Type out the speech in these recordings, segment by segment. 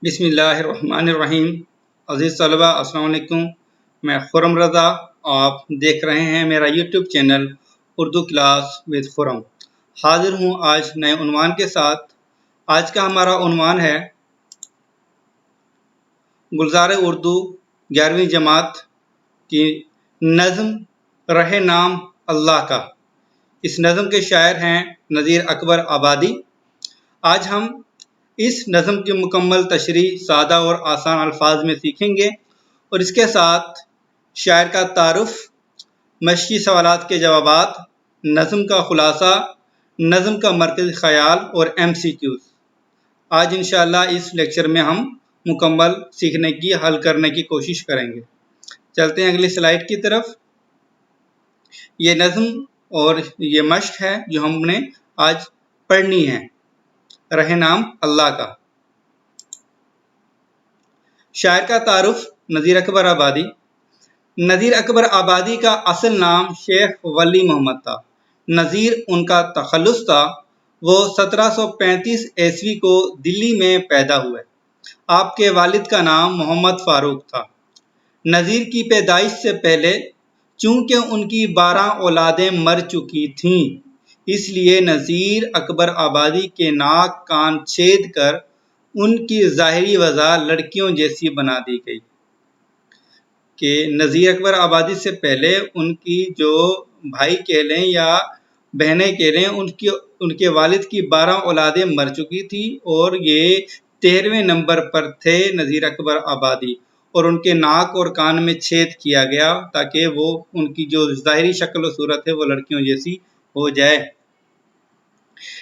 بسم اللہ الرحمن الرحیم۔ عزیز طلبہ السلام علیکم، میں خرم رضا، آپ دیکھ رہے ہیں میرا YouTube channel Urdu class with Khurram. حاضر ہوں آج نئے عنوان کے ساتھ۔ آج کا ہمارا عنوان ہے گلزار اردو 11ویں جماعت کی نظم رہ نام اللہ کا۔ اس نظم کے شاعر ہیں نذیر اکبر آبادی۔ آج ہم اس نظم کی مکمل تشریح سادہ اور آسان الفاظ میں سیکھیں گے، اور اس کے ساتھ شاعر کا تعارف، مشقی سوالات کے جوابات، نظم کا خلاصہ، نظم کا مرکزی خیال اور MCQs۔ آج انشاءاللہ اس لیکچر میں ہم مکمل سیکھنے کی، حل کرنے کی کوشش کریں گے۔ چلتے ہیں اگلی سلائیڈ کی طرف۔ یہ نظم اور یہ مشق ہے جو ہم نے آج پڑھنی ہے، رہ نام اللہ کا۔ شاعر کا تعارف نذیر اکبر آبادی۔ نذیر اکبر آبادی کا اصل نام شیخ ولی محمد تھا۔ نذیر ان کا تخلص تھا۔ وہ 1735 عیسوی کو دلی میں پیدا ہوئے۔ آپ کے والد کا نام محمد فاروق تھا۔ نذیر کی پیدائش سے پہلے چونکہ ان کی 12 اولادیں مر چکی تھیں، اس لیے نذیر اکبر آبادی کے ناک کان چھید کر ان کی ظاہری وضع لڑکیوں جیسی بنا دی گئی۔ کہ نذیر اکبر آبادی سے پہلے ان کی جو بھائی کہہ لیں یا بہنیں کہہ لیں، ان کے والد کی 12 اولادیں مر چکی تھی، اور یہ 13ویں نمبر پر تھے نذیر اکبر آبادی، اور ان کے ناک اور کان میں چھید کیا گیا تاکہ وہ ان کی جو ظاہری شکل و صورت ہے وہ لڑکیوں جیسی ہو جائے۔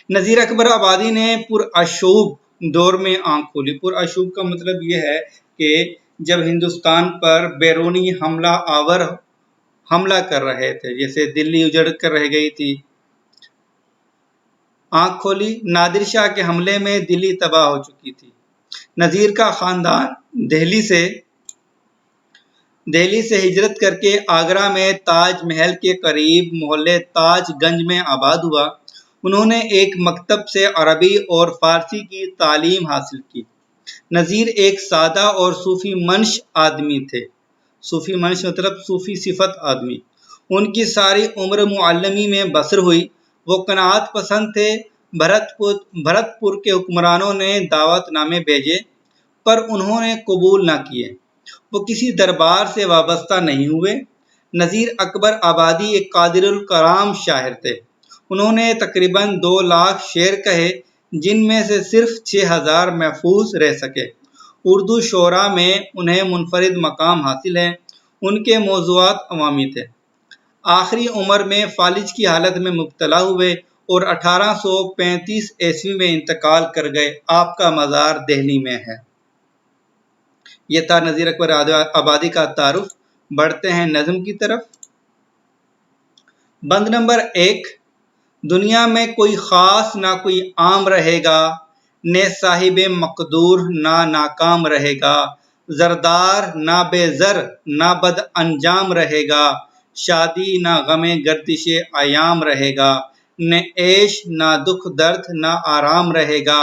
نذیر اکبر آبادی نے پرآشوب دور میں آنکھ کھولی۔ پرآشوب کا مطلب یہ ہے کہ جب ہندوستان پر بیرونی حملہ آور حملہ کر رہے تھے، جیسے دلی اجڑ کر رہ گئی تھی، آنکھ کھولی۔ نادر شاہ کے حملے میں دلی تباہ ہو چکی تھی۔ نذیر کا خاندان دہلی سے ہجرت کر کے آگرہ میں تاج محل کے قریب محلے تاج گنج میں آباد ہوا۔ انہوں نے ایک مکتب سے عربی اور فارسی کی تعلیم حاصل کی۔ نذیر ایک سادہ اور صوفی منش آدمی تھے۔ صوفی منش مطلب صوفی صفت آدمی۔ ان کی ساری عمر معلمی میں بسر ہوئی۔ وہ قناعت پسند تھے۔ بھرت پور کے حکمرانوں نے دعوت نامے بھیجے، پر انہوں نے قبول نہ کیے۔ وہ کسی دربار سے وابستہ نہیں ہوئے۔ نذیر اکبر آبادی ایک قادر الکلام شاعر تھے۔ انہوں نے تقریباً 2 لاکھ شعر کہے، جن میں سے صرف 6000 محفوظ رہ سکے۔ اردو شعراء میں انہیں منفرد مقام حاصل ہے۔ ان کے موضوعات عوامی تھے۔ آخری عمر میں فالج کی حالت میں مبتلا ہوئے اور 1835 عیسوی میں انتقال کر گئے۔ آپ کا مزار دہلی میں ہے۔ یہ تھا نذیر اکبر آبادی کا تعارف۔ بڑھتے ہیں نظم کی طرف۔ بند نمبر 1۔ دنیا میں کوئی خاص نہ کوئی عام رہے گا، نے صاحب مقدور نہ ناکام رہے گا، زردار نہ بے زر نہ بد انجام رہے گا، شادی نہ غم گردش ایام رہے گا، نہ عیش نہ دکھ درد نہ آرام رہے گا،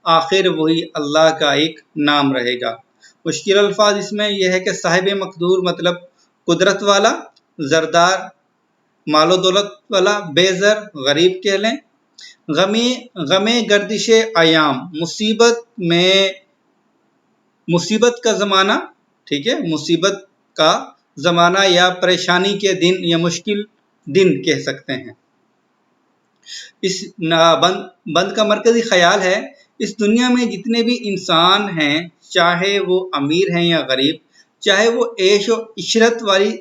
آخر وہی اللہ کا ایک نام رہے گا۔ مشکل الفاظ اس میں یہ ہے کہ صاحب مقدور مطلب قدرت والا، زردار مال و دولت والا، بے زر غریب کہہ لیں، غم گردش ایام مصیبت کا زمانہ، ٹھیک ہے، مصیبت کا زمانہ یا پریشانی کے دن یا مشکل دن کہہ سکتے ہیں۔ اس بند کا مرکزی خیال ہے، اس دنیا میں جتنے بھی انسان ہیں، چاہے وہ امیر ہیں یا غریب، چاہے وہ عیش و عشرت والی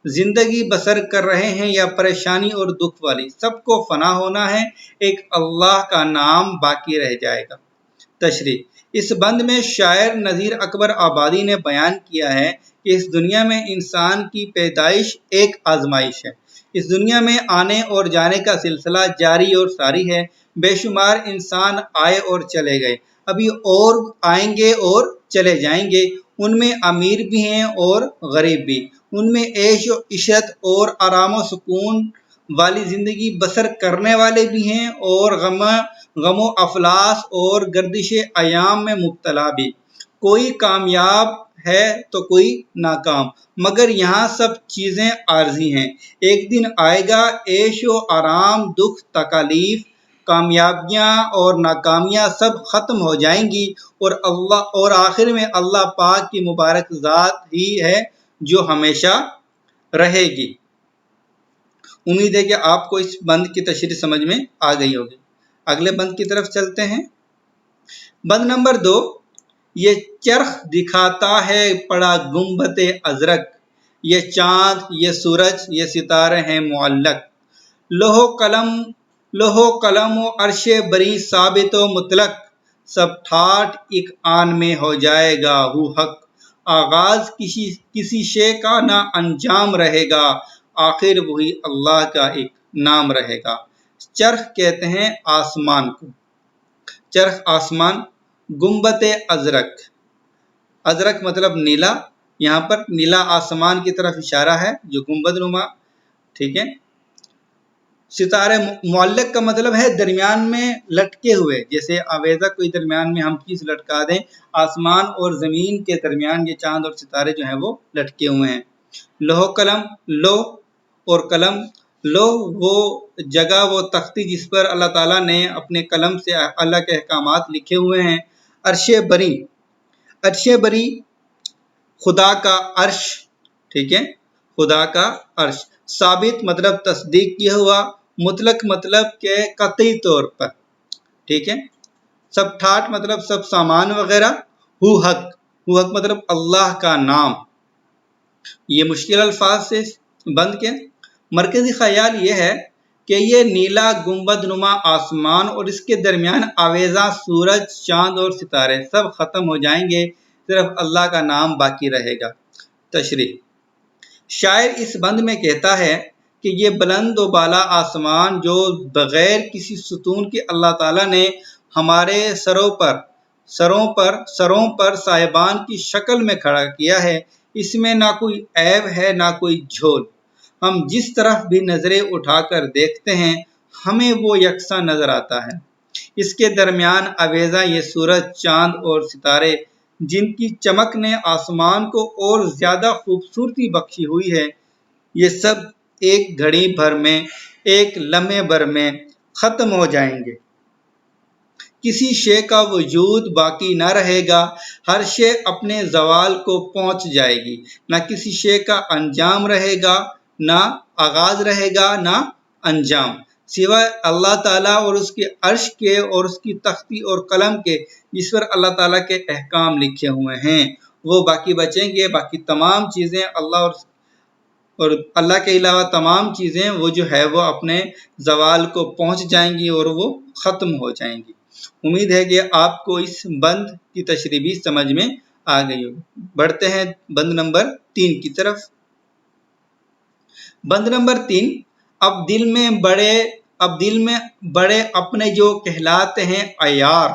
زندگی بسر کر رہے ہیں یا پریشانی اور دکھ والی، سب کو فنا ہونا ہے، ایک اللہ کا نام باقی رہ جائے گا۔ تشریح۔ اس بند میں شاعر نذیر اکبر آبادی نے بیان کیا ہے کہ اس دنیا میں انسان کی پیدائش ایک آزمائش ہے۔ اس دنیا میں آنے اور جانے کا سلسلہ جاری اور ساری ہے۔ بے شمار انسان آئے اور چلے گئے، ابھی اور آئیں گے اور چلے جائیں گے۔ ان میں امیر بھی ہیں اور غریب بھی، ان میں عیش و عشرت اور آرام و سکون والی زندگی بسر کرنے والے بھی ہیں، اور غم و افلاس اور گردش ایام میں مبتلا بھی۔ کوئی کامیاب ہے تو کوئی ناکام، مگر یہاں سب چیزیں عارضی ہیں، ایک دن آئے گا عیش و آرام، دکھ تکالیف، کامیابیاں اور ناکامیاں سب ختم ہو جائیں گی، اور آخر میں اللہ پاک کی مبارک ذات ہی ہے جو ہمیشہ رہے گی۔ امید ہے کہ آپ کو اس بند کی تشریح سمجھ میں آ گئی ہوگی۔ اگلے بند کی طرف چلتے ہیں۔ بند نمبر 2، یہ چرخ دکھاتا ہے پڑا گنبد ازرق، یہ چاند، یہ سورج، یہ ستارے ہیں معلق، لوح و قلم و عرش بری ثابت و مطلق، سب ٹھاٹ ایک آن میں ہو جائے گا ہو حق، آغاز کسی شے کا نہ انجام رہے گا، آخر وہی اللہ کا ایک نام رہے گا۔ چرخ کہتے ہیں آسمان کو، چرخ آسمان، گنبد ازرق، ازرق مطلب نیلا، یہاں پر نیلا آسمان کی طرف اشارہ ہے جو گنبد نما، ٹھیک ہے۔ ستارے معلق کا مطلب ہے درمیان میں لٹکے ہوئے، جیسے آویزہ کوئی درمیان میں ہم چیز لٹکا دیں، آسمان اور زمین کے درمیان یہ چاند اور ستارے جو ہیں وہ لٹکے ہوئے ہیں۔ لوح قلم، لوح اور قلم، لوح وہ جگہ، وہ تختی جس پر اللہ تعالیٰ نے اپنے قلم سے اللہ کے احکامات لکھے ہوئے ہیں۔ عرش بری، عرش بری خدا کا عرش، ٹھیک ہے، خدا کا عرش۔ ثابت مطلب تصدیق کیا ہوا، مطلق مطلب کہ قطعی طور پر، ٹھیک ہے۔ سب ٹھاٹ مطلب سب سامان وغیرہ، ہو حق، ہو حق مطلب اللہ کا نام۔ یہ مشکل الفاظ سے بند کے مرکزی خیال یہ ہے کہ یہ نیلا گنبد نما آسمان اور اس کے درمیان آویزہ سورج، چاند اور ستارے سب ختم ہو جائیں گے، صرف اللہ کا نام باقی رہے گا۔ تشریح، شاعر اس بند میں کہتا ہے کہ یہ بلند و بالا آسمان جو بغیر کسی ستون کے اللہ تعالیٰ نے ہمارے سروں پر صاحبان کی شکل میں کھڑا کیا ہے، اس میں نہ کوئی عیب ہے نہ کوئی جھول، ہم جس طرف بھی نظریں اٹھا کر دیکھتے ہیں ہمیں وہ یکساں نظر آتا ہے۔ اس کے درمیان آویزہ یہ سورج، چاند اور ستارے جن کی چمک نے آسمان کو اور زیادہ خوبصورتی بخشی ہوئی ہے، یہ سب ایک گھڑی بھر میں، ایک لمحے بھر میں ختم ہو جائیں گے، کسی شے کا وجود باقی نہ رہے گا، ہر شے اپنے زوال کو پہنچ جائے گی، نہ کسی شے کا انجام رہے گا، نہ آغاز رہے گا نہ انجام، سوائے اللہ تعالیٰ اور اس کے عرش کے اور اس کی تختی اور قلم کے جس پر اللہ تعالیٰ کے احکام لکھے ہوئے ہیں، وہ باقی بچیں گے۔ باقی تمام چیزیں اور اللہ کے علاوہ تمام چیزیں وہ جو ہے وہ اپنے زوال کو پہنچ جائیں گی اور وہ ختم ہو جائیں گی۔ امید ہے کہ آپ کو اس بند کی تشریح بھی سمجھ میں آ گئی ہوگی۔ بڑھتے ہیں بند نمبر 3 کی طرف۔ بند نمبر 3، اب دل میں بڑے اپنے جو کہلاتے ہیں عیار،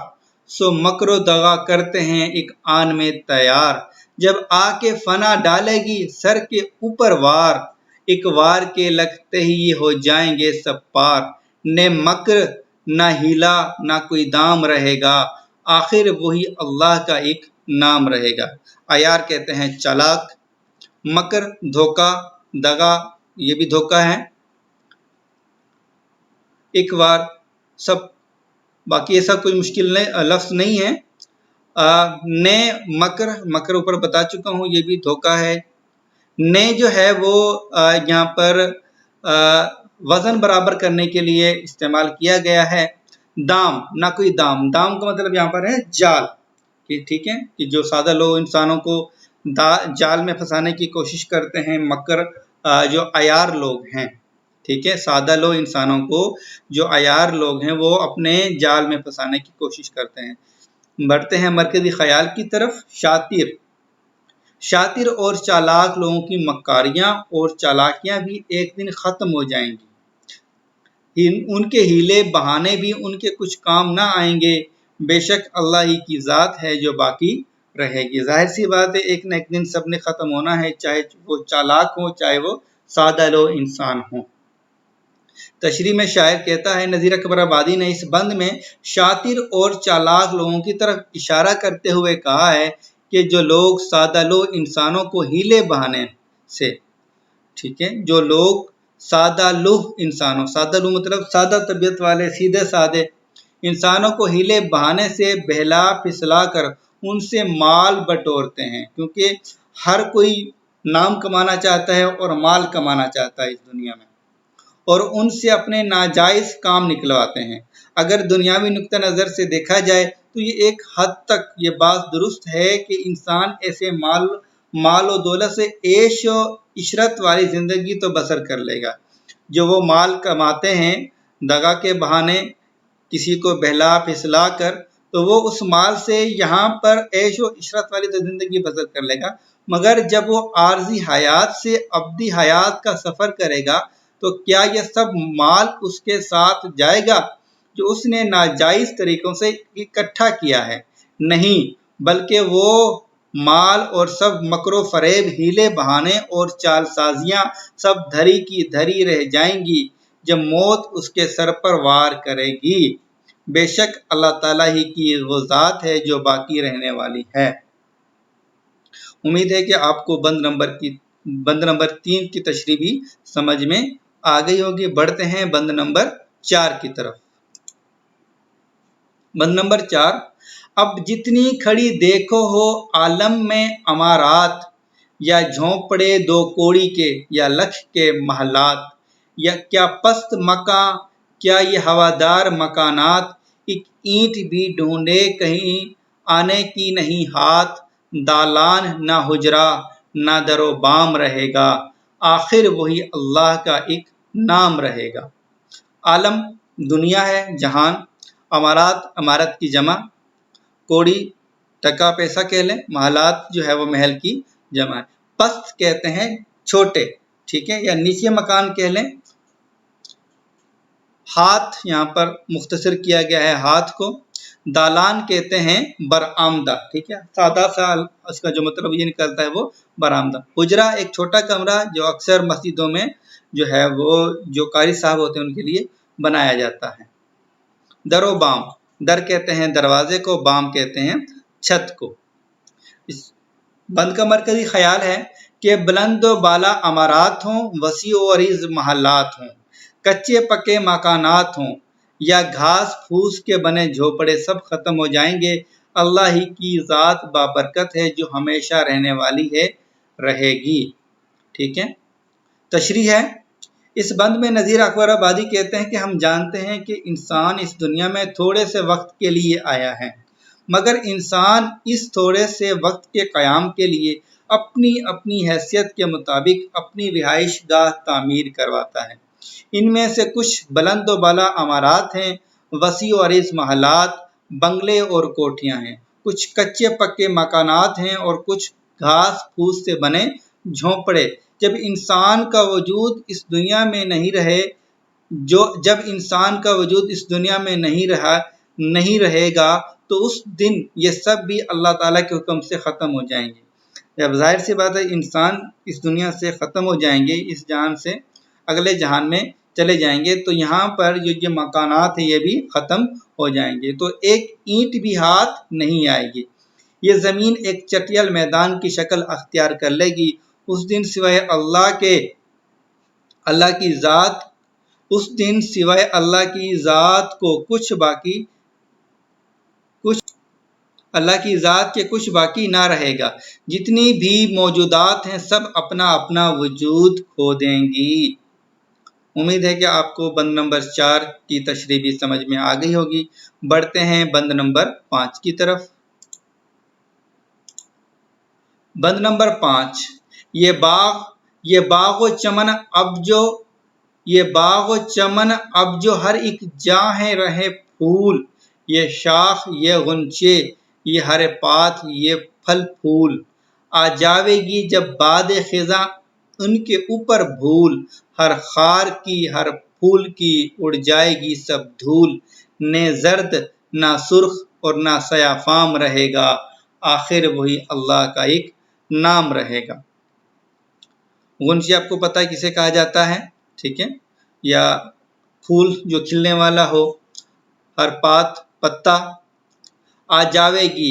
سو مکر و دغا کرتے ہیں ایک آن میں تیار، جب آ کے فنا ڈالے گی سر کے اوپر وار، ایک وار کے لگتے ہی یہ ہو جائیں گے سب پار، نہ مکر نہ ہیلا نہ کوئی دام رہے گا، آخر وہی اللہ کا ایک نام رہے گا۔ عیار کہتے ہیں چالاک، مکر دھوکہ، دغا یہ بھی دھوکہ ہے، ایک وار سب، باقی ایسا کوئی مشکل لفظ نہیں ہے۔ نے مکر اوپر بتا چکا ہوں، یہ بھی دھوکہ ہے۔ نے جو ہے وہ یہاں پر وزن برابر کرنے کے لیے استعمال کیا گیا ہے۔ دام، نہ کوئی دام، دام کا مطلب یہاں پر ہے جال، ٹھیک ہے، کہ جو سادہ لوگ انسانوں کو جال میں پھنسانے کی کوشش کرتے ہیں، مکر جو عیار لوگ ہیں، ٹھیک ہے، سادہ لوگ انسانوں کو جو عیار لوگ ہیں وہ اپنے جال میں پھنسانے کی کوشش کرتے ہیں۔ بڑھتے ہیں مرکزی خیال کی طرف۔ شاطر اور چالاک لوگوں کی مکاریاں اور چالاکیاں بھی ایک دن ختم ہو جائیں گی، ان کے ہیلے بہانے بھی ان کے کچھ کام نہ آئیں گے، بے شک اللہ ہی کی ذات ہے جو باقی رہے گی۔ ظاہر سی بات ہے ایک نہ ایک دن سب نے ختم ہونا ہے، چاہے وہ چالاک ہو چاہے وہ سادہ لو انسان ہوں۔ تشریح میں شاعر کہتا ہے، نذیر اکبر آبادی نے اس بند میں شاطر اور چالاک لوگوں کی طرف اشارہ کرتے ہوئے کہا ہے کہ جو لوگ سادہ لو انسانوں کو ہیلے بہانے سے، ٹھیک ہے، جو لوگ سادہ لوح انسانوں، سادہ لوح مطلب سادہ طبیعت والے سیدھے سادے انسانوں کو ہیلے بہانے سے بہلا پھسلا کر ان سے مال بٹورتے ہیں، کیونکہ ہر کوئی نام کمانا چاہتا ہے اور مال کمانا چاہتا ہے اس دنیا میں، اور ان سے اپنے ناجائز کام نکلواتے ہیں۔ اگر دنیاوی نقطہ نظر سے دیکھا جائے تو یہ ایک حد تک یہ بات درست ہے کہ انسان ایسے مال و دولت سے عیش و عشرت والی زندگی تو بسر کر لے گا، جو وہ مال کماتے ہیں دغا کے بہانے کسی کو بہلا پھسلا کر، تو وہ اس مال سے یہاں پر عیش و عشرت والی تو زندگی بسر کر لے گا، مگر جب وہ عارضی حیات سے ابدی حیات کا سفر کرے گا تو کیا یہ سب مال اس کے ساتھ جائے گا جو اس نے ناجائز طریقوں سے اکٹھا کیا ہے؟ نہیں، بلکہ وہ مال اور سب مکر و فریب، ہیلے بہانے اور چال سازیاں سب دھری کی دھری رہ جائیں گی جب موت اس کے سر پر وار کرے گی۔ بے شک اللہ تعالیٰ ہی کی وہ ذات ہے جو باقی رہنے والی ہے۔ امید ہے کہ آپ کو بند نمبر 3 کی تشریح بھی سمجھ میں آ گئی ہوگی۔ بڑھتے ہیں بند نمبر 4 کی طرف۔ بند نمبر 4، اب جتنی کھڑی دیکھو ہو عالم میں عمارات، یا جھونپڑے دو کوڑی کے یا لکھ کے محلات، یا کیا پست مکاں کیا یہ ہوادار مکانات، ایک اینٹ بھی ڈھونڈے کہیں آنے کی نہیں ہاتھ، دالان نہ حجرا نہ در و بام رہے گا، آخر وہی اللہ کا ایک نام رہے گا۔ عالم دنیا ہے، جہان، عمارات عمارت کی جمع، کوڑی ٹکا پیسہ کہہ لیں، محلات جو ہے وہ محل کی جمع ہے، پست کہتے ہیں چھوٹے، ٹھیک ہے، یا نیچے مکان کہہ لیں، ہاتھ یہاں پر مختصر کیا گیا ہے ہاتھ کو، دالان کہتے ہیں برآمدہ، ٹھیک ہے، سادہ سا اس کا جو مطلب یہ نکلتا ہے وہ برآمدہ۔ حجرہ ایک چھوٹا کمرہ جو اکثر مسجدوں میں جو ہے وہ جو قاری صاحب ہوتے ہیں ان کے لیے بنایا جاتا ہے۔ در و بام، در کہتے ہیں دروازے کو، بام کہتے ہیں چھت کو۔ اس بند کا مرکزی خیال ہے کہ بلند و بالا عمارات ہوں، وسیع و عریض محلات ہوں، کچے پکے مکانات ہوں، یا گھاس پھوس کے بنے جھوپڑے، سب ختم ہو جائیں گے۔ اللہ ہی کی ذات بابرکت ہے جو ہمیشہ رہنے والی ہے، رہے گی، ٹھیک ہے۔ تشریح ہے، اس بند میں نذیر اکبر آبادی کہتے ہیں کہ ہم جانتے ہیں کہ انسان اس دنیا میں تھوڑے سے وقت کے لیے آیا ہے، مگر انسان اس تھوڑے سے وقت کے قیام کے لیے اپنی اپنی حیثیت کے مطابق اپنی رہائش گاہ تعمیر کرواتا ہے۔ ان میں سے کچھ بلند و بالا عمارات ہیں، وسیع و عریض محلات، بنگلے اور کوٹھیاں ہیں، کچھ کچے پکے مکانات ہیں اور کچھ گھاس پھوس سے بنے جھونپڑے۔ جب انسان کا وجود اس دنیا میں نہیں رہے گا تو اس دن یہ سب بھی اللہ تعالیٰ کے حکم سے ختم ہو جائیں گے۔ جب ظاہر سی بات ہے انسان اس دنیا سے ختم ہو جائیں گے، اس جہان سے اگلے جہان میں چلے جائیں گے، تو یہاں پر یہ مکانات ہیں یہ بھی ختم ہو جائیں گے، تو ایک اینٹ بھی ہاتھ نہیں آئے گی، یہ زمین ایک چٹیل میدان کی شکل اختیار کر لے گی۔ اس دن سوائے اللہ کی ذات کو اللہ کی ذات کے کچھ باقی نہ رہے گا، جتنی بھی موجودات ہیں سب اپنا اپنا وجود کھو دیں گی۔ امید ہے کہ آپ کو بند نمبر 4 کی تشریح بھی سمجھ میں آ گئی ہوگی۔ بڑھتے ہیں بند نمبر 5 کی طرف۔ بند نمبر 5، یہ باغ و چمن اب جو ہر ایک جاں ہے رہے پھول، یہ شاخ یہ غنچے یہ ہر پات یہ پھل پھول، آ جاوے گی جب باد خزاں ان کے اوپر بھول، ہر خار کی ہر پھول کی اڑ جائے گی سب دھول، نہ زرد نہ سرخ اور نہ سیاہ فام رہے گا، آخر وہی اللہ کا ایک نام رہے گا۔ غنچے آپ کو پتہ ہے کسے کہا جاتا ہے، ٹھیک ہے، یا پھول جو کھلنے والا ہو، ہر پات پتا، آ جاوے گی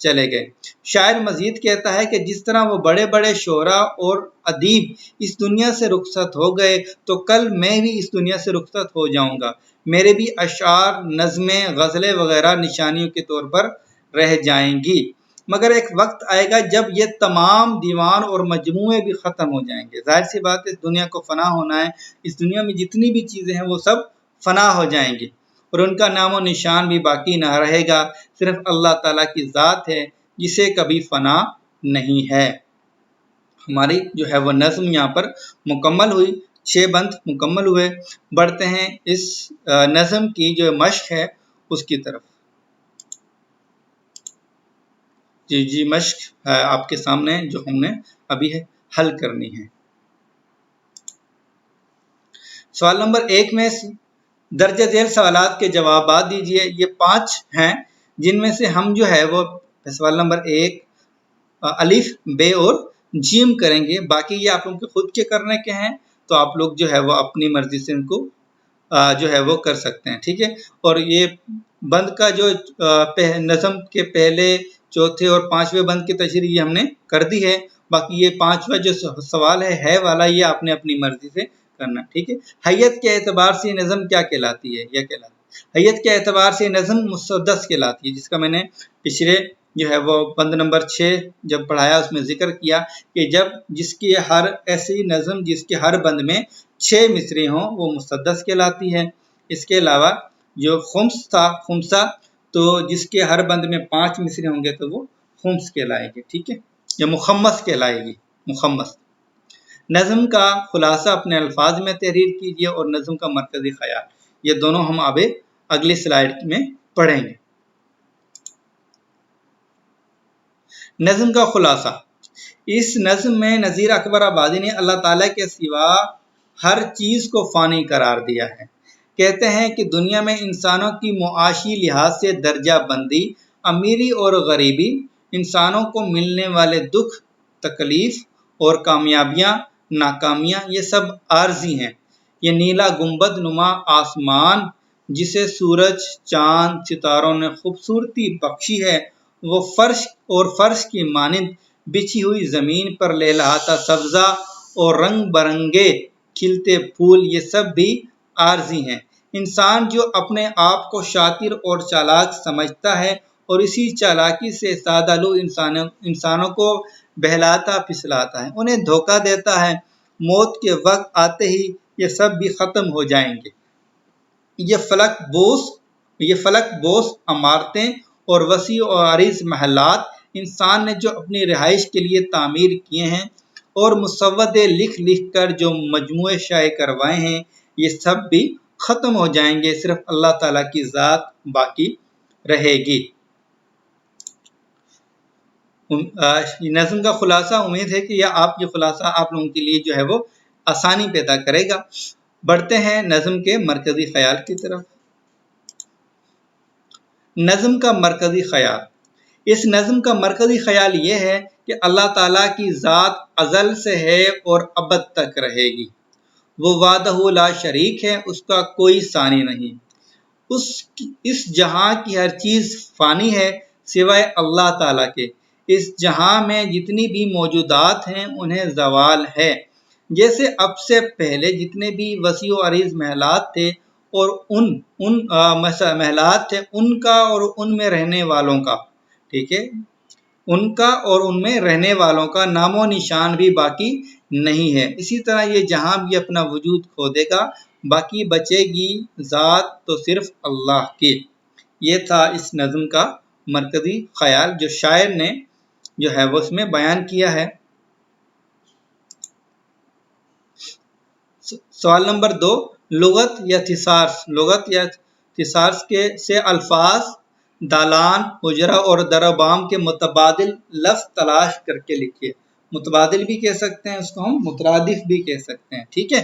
چلے گئے۔ شاعر مزید کہتا ہے کہ جس طرح وہ بڑے بڑے شعراء اور ادیب اس دنیا سے رخصت ہو گئے تو کل میں بھی اس دنیا سے رخصت ہو جاؤں گا، میرے بھی اشعار، نظمیں، غزلیں وغیرہ نشانیوں کے طور پر رہ جائیں گی، مگر ایک وقت آئے گا جب یہ تمام دیوان اور مجموعے بھی ختم ہو جائیں گے۔ ظاہر سی بات ہے، اس دنیا کو فنا ہونا ہے، اس دنیا میں جتنی بھی چیزیں ہیں وہ سب فنا ہو جائیں گی اور ان کا نام و نشان بھی باقی نہ رہے گا، صرف اللہ تعالیٰ کی ذات ہے جسے کبھی فنا نہیں ہے۔ ہماری جو ہے وہ نظم یہاں پر مکمل ہوئی، 6 بند مکمل ہوئے۔ بڑھتے ہیں اس نظم کی جو مشق ہے اس کی طرف۔ جی مشق ہے آپ کے سامنے جو ہم نے ابھی حل کرنی ہے۔ سوال نمبر 1 میں درجہ ذیل سوالات کے جوابات دیجئے۔ یہ 5 ہیں جن میں سے ہم جو ہے وہ سوال نمبر 1 الف، بے اور جیم کریں گے، باقی یہ آپ لوگوں کے خود کے کرنے کے ہیں، تو آپ لوگ جو ہے وہ اپنی مرضی سے ان کو جو ہے وہ کر سکتے ہیں، ٹھیک ہے۔ اور یہ بند کا جو نظم کے پہلے، چوتھے اور 5ویں بند کی تشریح ہم نے کر دی ہے، باقی یہ 5واں جو سوال ہے والا، یہ آپ نے اپنی مرضی سے کرنا، ٹھیک ہے۔ حیت کے اعتبار سے نظم کیا کہلاتی ہے؟ یہ کہلاتی ہے، حیت کے اعتبار سے نظم مسدس کہلاتی ہے، جس کا میں نے پچھلے جو ہے وہ بند نمبر 6 جب پڑھایا اس میں ذکر کیا کہ جس کی ہر ایسی نظم جس کے ہر بند میں 6 مصرے ہوں وہ مسدس کہلاتی ہے۔ اس کے علاوہ جو خمس تھا، خمسہ، تو جس کے ہر بند میں 5 مصرے ہوں گے تو وہ خمس کہلائے گی، ٹھیک ہے، یا مخمس کہلائے گی، مخمس۔ نظم کا خلاصہ اپنے الفاظ میں تحریر کیجیے اور نظم کا مرکزی خیال، یہ دونوں ہم اب اگلی سلائیڈ میں پڑھیں گے۔ نظم کا خلاصہ، اس نظم میں نذیر اکبر آبادی نے اللہ تعالیٰ کے سوا ہر چیز کو فانی قرار دیا ہے۔ کہتے ہیں کہ دنیا میں انسانوں کی معاشی لحاظ سے درجہ بندی، امیری اور غریبی، انسانوں کو ملنے والے دکھ، تکلیف اور کامیابیاں، ناکامیاں، یہ سب عارضی ہیں۔ یہ نیلا گنبد نما آسمان جسے سورج، چاند، ستاروں نے خوبصورتی بخشی ہے، وہ فرش کی مانند بچھی ہوئی زمین پر لہلہاتا سبزہ اور رنگ برنگے کھلتے پھول، یہ سب بھی عارضی ہیں۔ انسان جو اپنے آپ کو شاطر اور چالاک سمجھتا ہے اور اسی چالاکی سے سادہ لو انسانوں کو بہلاتا پھسلاتا ہے، انہیں دھوکہ دیتا ہے، موت کے وقت آتے ہی یہ سب بھی ختم ہو جائیں گے۔ یہ فلک بوس عمارتیں اور وسیع و عریض محلات انسان نے جو اپنی رہائش کے لیے تعمیر کیے ہیں اور مسودے لکھ لکھ کر جو مجموعے شائع کروائے ہیں، یہ سب بھی ختم ہو جائیں گے، صرف اللہ تعالیٰ کی ذات باقی رہے گی۔ نظم کا خلاصہ، امید ہے کہ یہ خلاصہ آپ لوگوں کے لیے جو ہے وہ آسانی پیدا کرے گا۔ بڑھتے ہیں نظم کے مرکزی خیال کی طرف۔ نظم کا مرکزی خیال، اس نظم کا مرکزی خیال یہ ہے کہ اللہ تعالیٰ کی ذات ازل سے ہے اور ابد تک رہے گی، وہ وحدہ لا شریک ہے، اس کا کوئی ثانی نہیں، اس جہاں کی ہر چیز فانی ہے سوائے اللہ تعالیٰ کے، اس جہاں میں جتنی بھی موجودات ہیں انہیں زوال ہے، جیسے اب سے پہلے جتنے بھی وسیع و عریض محلات تھے اور محلات تھے ان کا اور ان میں رہنے والوں کا، ٹھیک ہے، ان کا اور ان میں رہنے والوں کا نام و نشان بھی باقی نہیں ہے۔ اسی طرح یہ جہاں بھی اپنا وجود کھو دے گا، باقی بچے گی ذات تو صرف اللہ کی۔ یہ تھا اس نظم کا مرکزی خیال جو شاعر نے جو ہے وہ اس میں بیان کیا ہے۔ سوال نمبر 2، لغت یا تھیسارس۔ لغت یا تھیسارس سے الفاظ دالان، حجرہ اور در و بام کے متبادل لفظ تلاش کر کے لکھیے۔ متبادل بھی کہہ سکتے ہیں، اس کو ہم مترادف بھی کہہ سکتے ہیں، ٹھیک ہے۔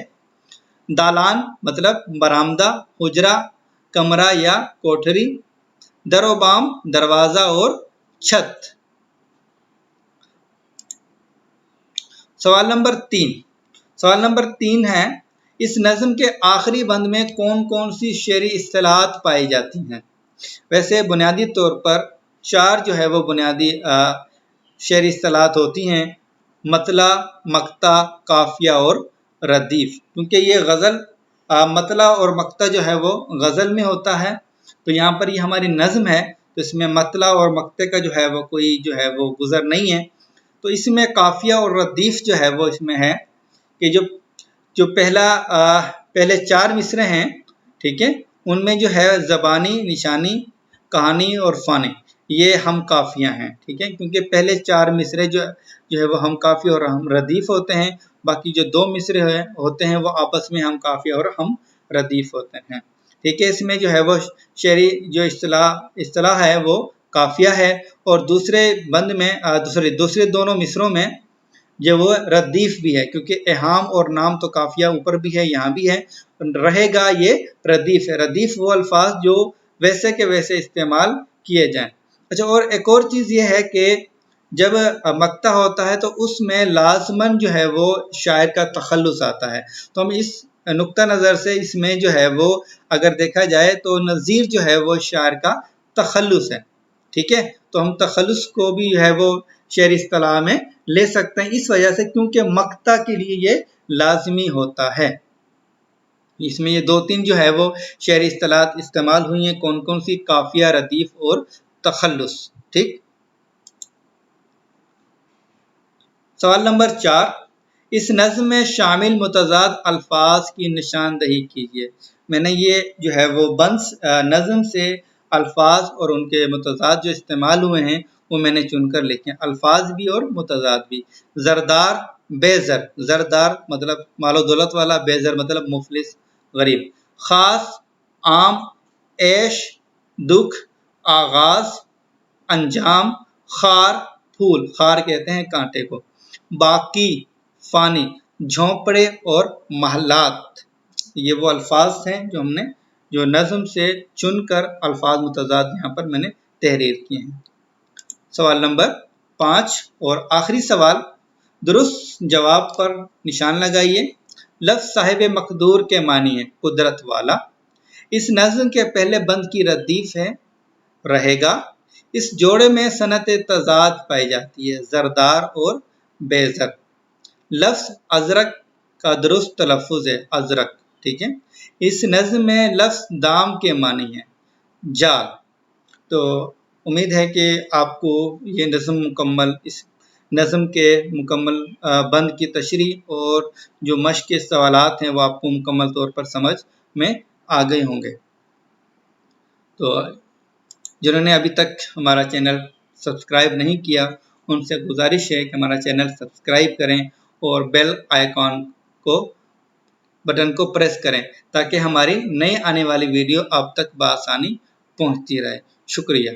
دالان مطلب برآمدہ، حجرہ کمرہ یا کوٹھری، در و بام دروازہ اور چھت۔ سوال نمبر 3 ہے، اس نظم کے آخری بند میں کون کون سی شعری اصطلاحات پائی جاتی ہیں؟ ویسے بنیادی طور پر 4 جو ہے وہ بنیادی شعری اصطلاحات ہوتی ہیں: مطلع، مقطع، قافیہ اور ردیف۔ کیونکہ یہ غزل مطلع اور مقطع جو ہے وہ غزل میں ہوتا ہے، تو یہاں پر یہ ہماری نظم ہے، تو اس میں مطلع اور مقطع کا جو ہے وہ کوئی جو ہے وہ گزر نہیں ہے۔ تو اس میں قافیہ اور ردیف جو ہے وہ اس میں ہے کہ جو پہلے 4 مصرے ہیں، ٹھیک ہے، ان میں جو ہے زبانی، نشانی، کہانی اور فانی، یہ ہم قافیہ ہیں، ٹھیک ہے، کیونکہ پہلے 4 مصرے جو ہے وہ ہم قافیہ اور ہم ردیف ہوتے ہیں، باقی جو 2 مصرے ہوتے ہیں وہ آپس میں ہم قافیہ اور ہم ردیف ہوتے ہیں، ٹھیک ہے۔ اس میں جو ہے وہ شعری جو اصطلاح ہے وہ قافیہ ہے، اور دوسرے بند میں دوسرے دونوں مصروں میں جو وہ ردیف بھی ہے، کیونکہ اہام اور نام تو قافیہ اوپر بھی ہے، یہاں بھی ہے، رہے گا یہ ردیف ہے۔ ردیف وہ الفاظ جو ویسے کے ویسے استعمال کیے جائیں۔ اچھا، اور ایک اور چیز یہ ہے کہ جب مقطع ہوتا ہے تو اس میں لازماً جو ہے وہ شاعر کا تخلص آتا ہے، تو ہم اس نقطہ نظر سے اس میں جو ہے وہ اگر دیکھا جائے تو نظیر جو ہے وہ شاعر کا تخلص ہے، ٹھیک ہے، تو ہم تخلص کو بھی جو ہے وہ شعری اصطلاح میں لے سکتے ہیں، اس وجہ سے کیونکہ مقطع کے لیے یہ لازمی ہوتا ہے۔ اس میں یہ 2-3 جو ہے وہ شعری اصطلاحات استعمال ہوئی ہیں، کون کون سی؟ قافیہ، ردیف اور تخلص، ٹھیک۔ سوال نمبر 4، اس نظم میں شامل متضاد الفاظ کی نشاندہی کیجیے۔ میں نے یہ جو ہے وہ نظم سے الفاظ اور ان کے متضاد جو استعمال ہوئے ہیں وہ میں نے چن کر لکھے ہیں، الفاظ بھی اور متضاد بھی۔ زردار، بے زر، زردار مطلب مال و دولت والا، بے زر مطلب مفلس، غریب۔ خاص، عام، عیش، دکھ، آغاز، انجام، خار، پھول، خار کہتے ہیں کانٹے کو۔ باقی، فانی، جھونپڑے اور محلات، یہ وہ الفاظ ہیں جو ہم نے جو نظم سے چن کر الفاظ متضاد یہاں پر میں نے تحریر کیے ہیں۔ سوال نمبر 5 اور آخری سوال، درست جواب پر نشان لگائیے۔ لفظ صاحب مقدور کے معنی ہے قدرت والا۔ اس نظم کے پہلے بند کی ردیف ہے رہے گا۔ اس جوڑے میں صنعت تضاد پائی جاتی ہے، زردار اور بے زر۔ لفظ ازرق کا درست تلفظ ہے ازرق، ٹھیک ہے۔ اس نظم میں لفظ دام کے معنی ہے جال۔ تو امید ہے کہ آپ کو یہ اس نظم کے مکمل بند کی تشریح اور جو مشق کے سوالات ہیں وہ آپ کو مکمل طور پر سمجھ میں آ گئے ہوں گے۔ تو جنہوں نے ابھی تک ہمارا چینل سبسکرائب نہیں کیا ان سے گزارش ہے کہ ہمارا چینل سبسکرائب کریں اور بیل آئیکن بٹن کو پریس کریں تاکہ ہماری نئی آنے والی ویڈیو آپ تک بآسانی پہنچتی رہے۔ شکریہ۔